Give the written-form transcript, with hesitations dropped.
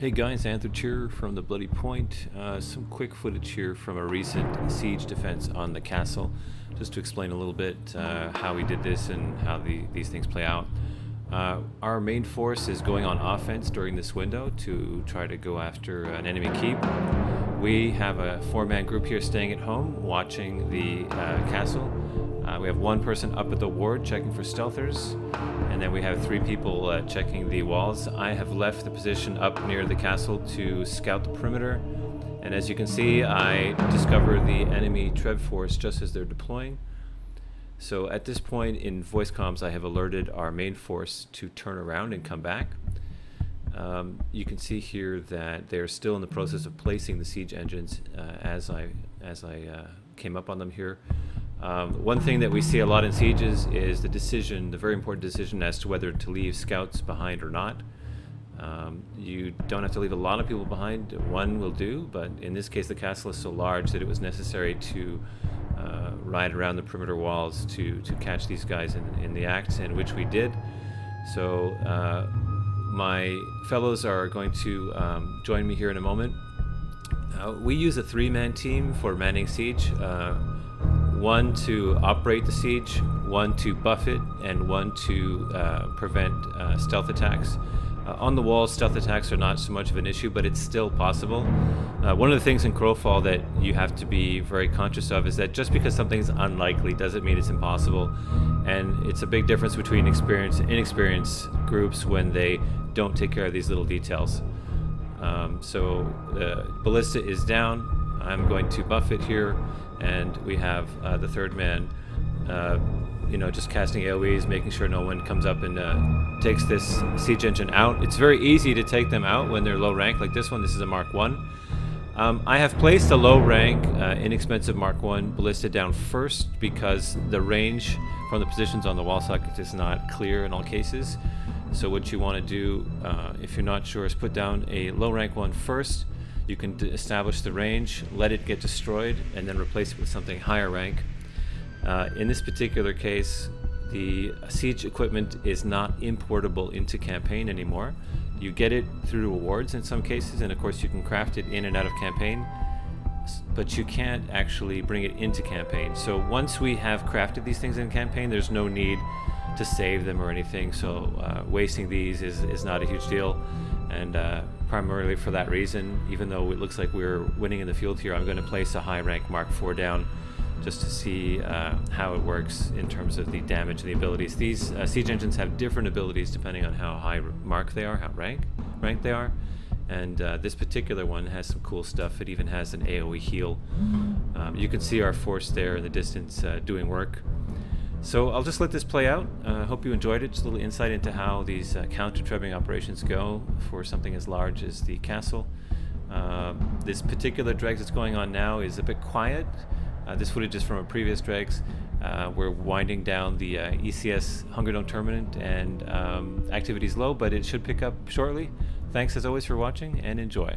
Hey guys, Anti-Treb here from the Bloody Point. Some quick footage here from a recent siege defense on the castle, just to explain a little bit how we did this and how these things play out. Our main force is going on offense during this window to try to go after an enemy keep. We have a 4-man group here staying at home, watching the castle. We have one person up at the ward checking for stealthers, and then we have 3 people checking the walls. I have left the position up near the castle to scout the perimeter, and as you can see, I discover the enemy Treb force just as they're deploying. So at this point in voice comms, I have alerted our main force to turn around and come back. You can see here that they're still in the process of placing the siege engines as I came up on them here. One thing that we see a lot in sieges is the very important decision as to whether to leave scouts behind or not. You don't have to leave a lot of people behind, one will do, but in this case the castle is so large that it was necessary to ride around the perimeter walls to catch these guys in the act, and which we did. So my fellows are going to join me here in a moment. We use a 3-man team for manning siege. 1 to operate the siege, 1 to buff it, and 1 to prevent stealth attacks. On the walls, stealth attacks are not so much of an issue, but it's still possible. One of the things in Crowfall that you have to be very conscious of is that just because something's unlikely doesn't mean it's impossible. And it's a big difference between experienced and inexperienced groups when they don't take care of these little details. So the ballista is down. I'm going to buff it here, and we have the 3rd man just casting AoEs, making sure no one comes up and takes this siege engine out. It's very easy to take them out when they're low rank, like this one. This is a Mark 1. I have placed a low rank, inexpensive Mark 1 ballista down first because the range from the positions on the wall socket is not clear in all cases. So what you want to do, if you're not sure, is put down a low rank one first. You can establish the range, let it get destroyed, and then replace it with something higher rank. In this particular case, the siege equipment is not importable into campaign anymore. You get it through rewards in some cases, and of course you can craft it in and out of campaign, but you can't actually bring it into campaign. So once we have crafted these things in campaign, there's no need to save them or anything, so wasting these is not a huge deal. And primarily for that reason, even though it looks like we're winning in the field here, I'm going to place a high rank Mark 4 down just to see how it works in terms of the damage and the abilities. These siege engines have different abilities depending on how high mark they are, how rank they are. And this particular one has some cool stuff. It even has an AoE heal. You can see our force there in the distance doing work. So I'll just let this play out. Hope you enjoyed it. Just a little insight into how these counter-trebbing operations go for something as large as the castle. This particular Dregs that's going on now is a bit quiet. This footage is from a previous Dregs. We're winding down the ECS Hungerdome tournament, and activity's low, but it should pick up shortly. Thanks as always for watching, and enjoy.